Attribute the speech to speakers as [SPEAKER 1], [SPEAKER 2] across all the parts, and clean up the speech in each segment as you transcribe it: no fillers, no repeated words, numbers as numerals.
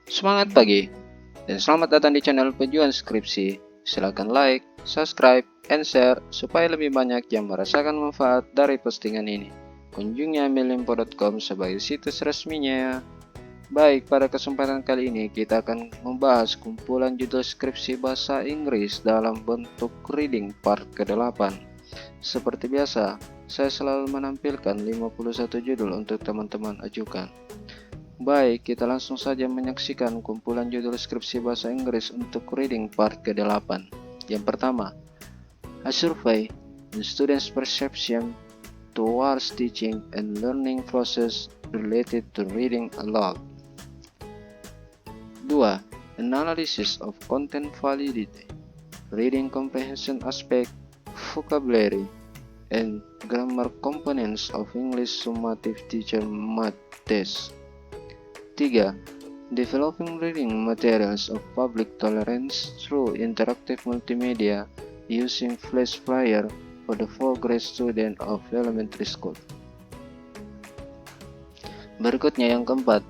[SPEAKER 1] Semangat pagi, dan selamat datang di channel Pejuang Skripsi. Silakan like, subscribe, and share supaya lebih banyak yang merasakan manfaat dari postingan ini. Kunjungi amilimpo.com sebagai situs resminya. Baik, pada kesempatan kali ini kita akan membahas kumpulan judul skripsi bahasa Inggris dalam bentuk reading part ke-8. Seperti biasa, saya selalu menampilkan 51 judul untuk teman-teman ajukan. Baik, kita langsung saja menyaksikan kumpulan judul skripsi bahasa Inggris untuk reading part ke-8. Yang pertama, A Survey in Students' Perception Towards Teaching and Learning Process Related to Reading Aloud. 2. Analysis of Content Validity, Reading Comprehension Aspect, Vocabulary, and Grammar Components of English Summative Teacher Math Test. 3. Developing reading materials of public tolerance through interactive multimedia using flash flyer for the 4th grade student of elementary school. Berikutnya yang keempat,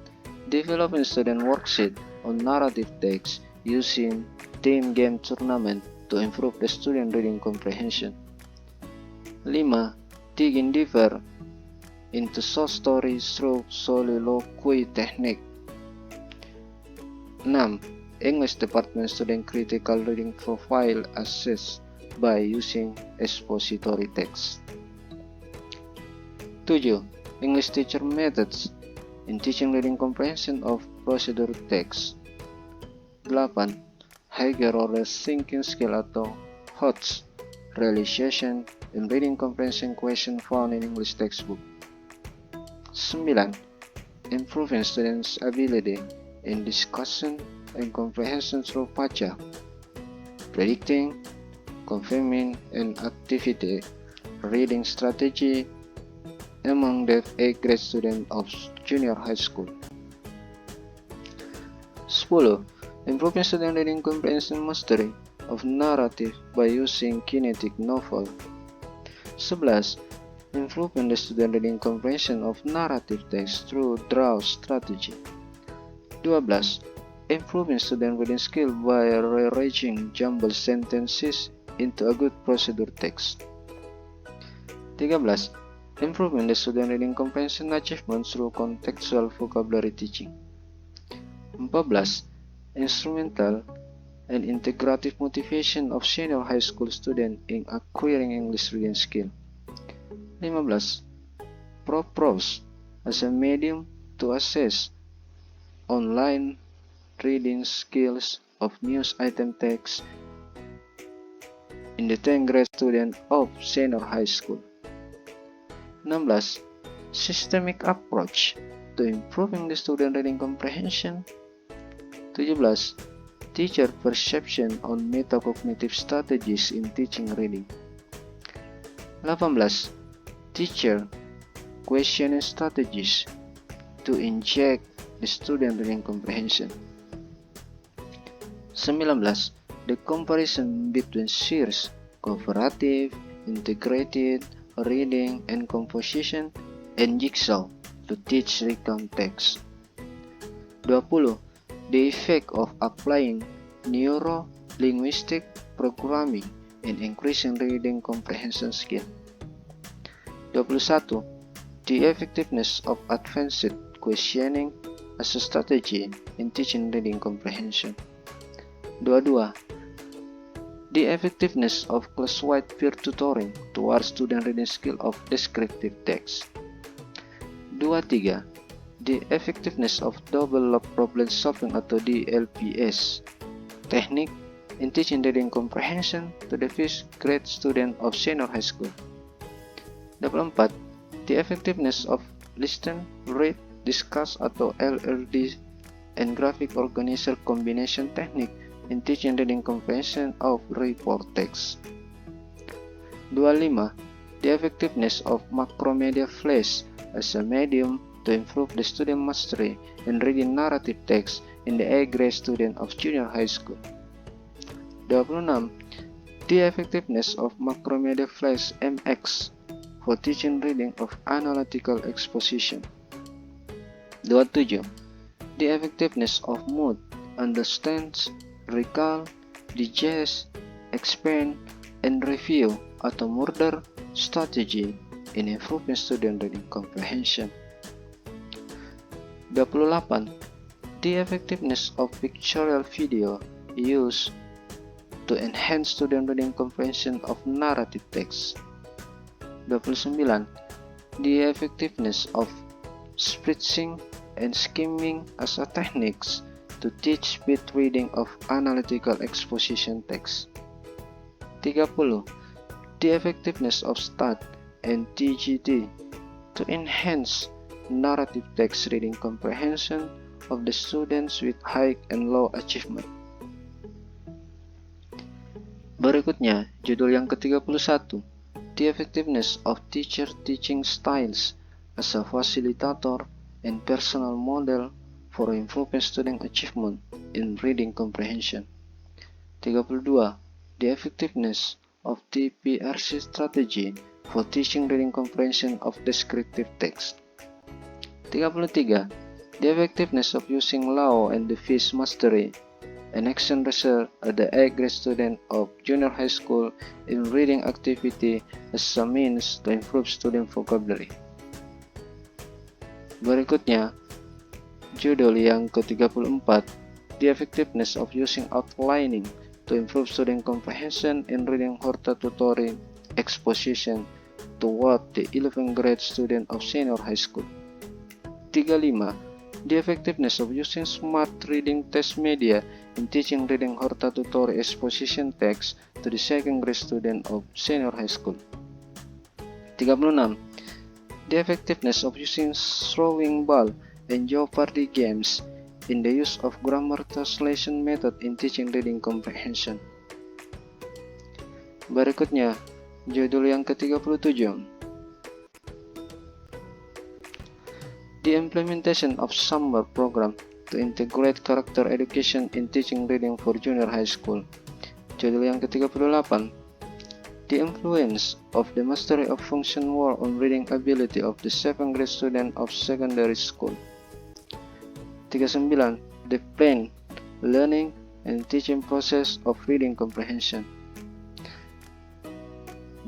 [SPEAKER 1] developing student worksheet on narrative text using team game tournament to improve the student reading comprehension. 5. Digging deeper into short stories through soliloquy technique. 6. English Department Student Critical Reading Profile assessed by using expository text. 7. English Teacher Methods in Teaching Reading Comprehension of Procedure Text. 8. Higher Order Thinking Skill atau HOTS Realization in Reading Comprehension Question found in English textbook. 9. Improving students' ability in discussion and comprehension through PACA, predicting, confirming, and activity reading strategy among the 8th grade students of junior high school. 10. Improving student reading comprehension mastery of narrative by using kinetic novel. 11. Improving the student reading comprehension of narrative text through draw strategy. 12. Improving student reading skill by rearranging jumbled sentences into a good procedure text. 13. Improving the student reading comprehension achievement through contextual vocabulary teaching. 14. Instrumental and integrative motivation of senior high school students in acquiring English reading skill. 15. Prose as a medium to assess online reading skills of news item text in the 10th grade student of senior high school. 16. Systemic approach to improving the student reading comprehension. 17. Teacher perception on metacognitive strategies in teaching reading. 18. Teacher questioning strategies to inject the student reading comprehension. 19. The comparison between series, cooperative, integrated, reading and composition, and jigsaw to teach recount text. 20. The effect of applying neuro-linguistic programming in increasing reading comprehension skill. 21. The effectiveness of advanced questioning as a strategy in teaching reading comprehension. 22. The effectiveness of class-wide peer tutoring towards student reading skill of descriptive text. 23. The effectiveness of double loop problem solving atau DLPS technique in teaching reading comprehension to the 5th grade student of senior high school. 24. The effectiveness of listen, read, discuss atau LRD and graphic organizer combination technique in teaching reading comprehension of report text. 25. The effectiveness of macromedia flash as a medium to improve the student mastery in reading narrative text in the 8th grade student of junior high school. 26. The effectiveness of macromedia flash MX for teaching reading of analytical exposition. 27. The effectiveness of mood, understands, recall, digest, expand, and review atau murder strategy in improving student reading comprehension. 28. The effectiveness of pictorial video used to enhance student reading comprehension of narrative text. 29. The effectiveness of spritzing and skimming as a techniques to teach speed reading of analytical exposition text. 30. The effectiveness of STAT and TGT to enhance narrative text reading comprehension of the students with high and low achievement. Berikutnya, judul yang ke-31, The Effectiveness of Teacher Teaching Styles as a Facilitator and Personal Model for Improving Student Achievement in Reading Comprehension. 32. The Effectiveness of TPRC Strategy for Teaching Reading Comprehension of Descriptive Text. 33. The Effectiveness of Using Law and Device Mastery, an action research at the 8th grade student of junior high school in reading activity as a means to improve student vocabulary. Berikutnya, judul yang ke-34, The Effectiveness of Using Outlining to Improve Student Comprehension in Reading Hortatory Exposition toward the 11th grade student of senior high school. 35. The Effectiveness of Using Smart Reading Test Media in Teaching Reading Hortatory Exposition Text to the 2nd grade student of senior high school. 36. The Effectiveness of Using Throwing Ball and Jeopardy games in the use of grammar translation method in teaching reading comprehension. Berikutnya, judul yang ke-37. The implementation of summer program to integrate character education in teaching reading for junior high school. Judul yang ke-38. The influence of the mastery of function word on reading ability of the 7th grade student of secondary school. 39. The plan, learning, and teaching process of reading comprehension.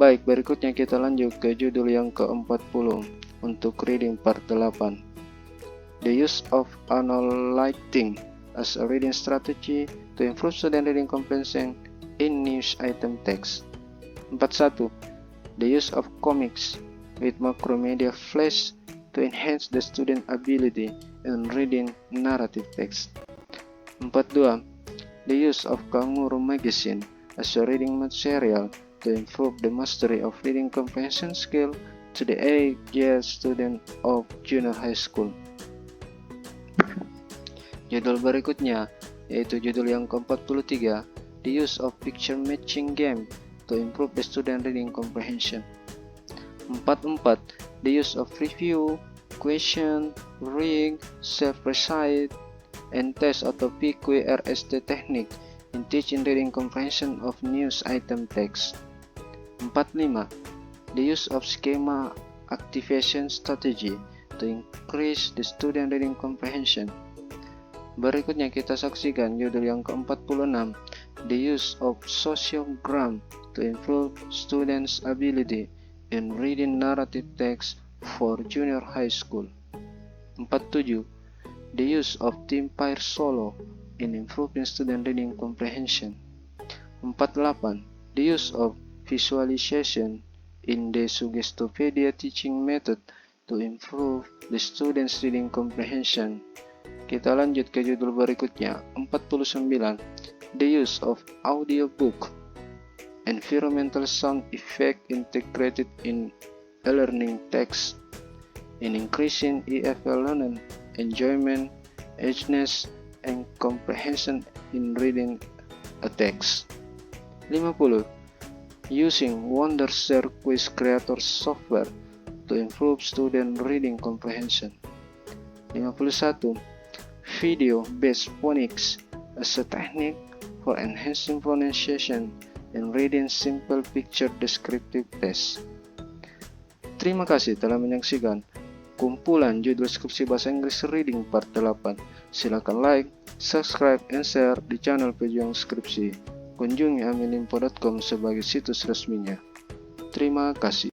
[SPEAKER 1] Baik, berikutnya kita lanjut ke judul yang ke-40 untuk reading part 8. The use of analyzing as a reading strategy to improve student reading comprehension in news item text. 41. The use of comics with macromedia flash to enhance the student ability in reading narrative text. 42. The use of Kangaroo magazine as a reading material to improve the mastery of reading comprehension skill to the 8th year student of junior high school. Judul berikutnya yaitu judul yang ke-43, The Use of Picture Matching Game to Improve the Student Reading Comprehension. 44. The use of review, question, rig, self-recite, and test atau PQRST technique in teaching reading comprehension of news item text. 45. The use of schema activation strategy to increase the student reading comprehension. Berikutnya kita saksikan judul yang ke-46, The Use of Sociogram to Improve Students' Ability in Reading Narrative Text for Junior High School. 47. The Use of Team Pair Solo in Improving Student Reading Comprehension. 48. The Use of Visualization in the Suggestopedia Teaching Method to Improve the Students' Reading Comprehension. Kita lanjut ke judul berikutnya, 49. The use of audiobook, environmental sound effect integrated in e-learning text, in increasing EFL learning, enjoyment, edginess, and comprehension in reading a text. 50. Using Wondershare Quiz Creator software to improve student reading comprehension. 51. Video-based phonics as a technique for enhancing pronunciation and reading simple picture descriptive text. Terima kasih telah menyaksikan kumpulan judul skripsi bahasa Inggris Reading Part 8. Silakan like, subscribe, and share di channel Pejuang Skripsi. Kunjungi amininfo.com sebagai situs resminya. Terima kasih.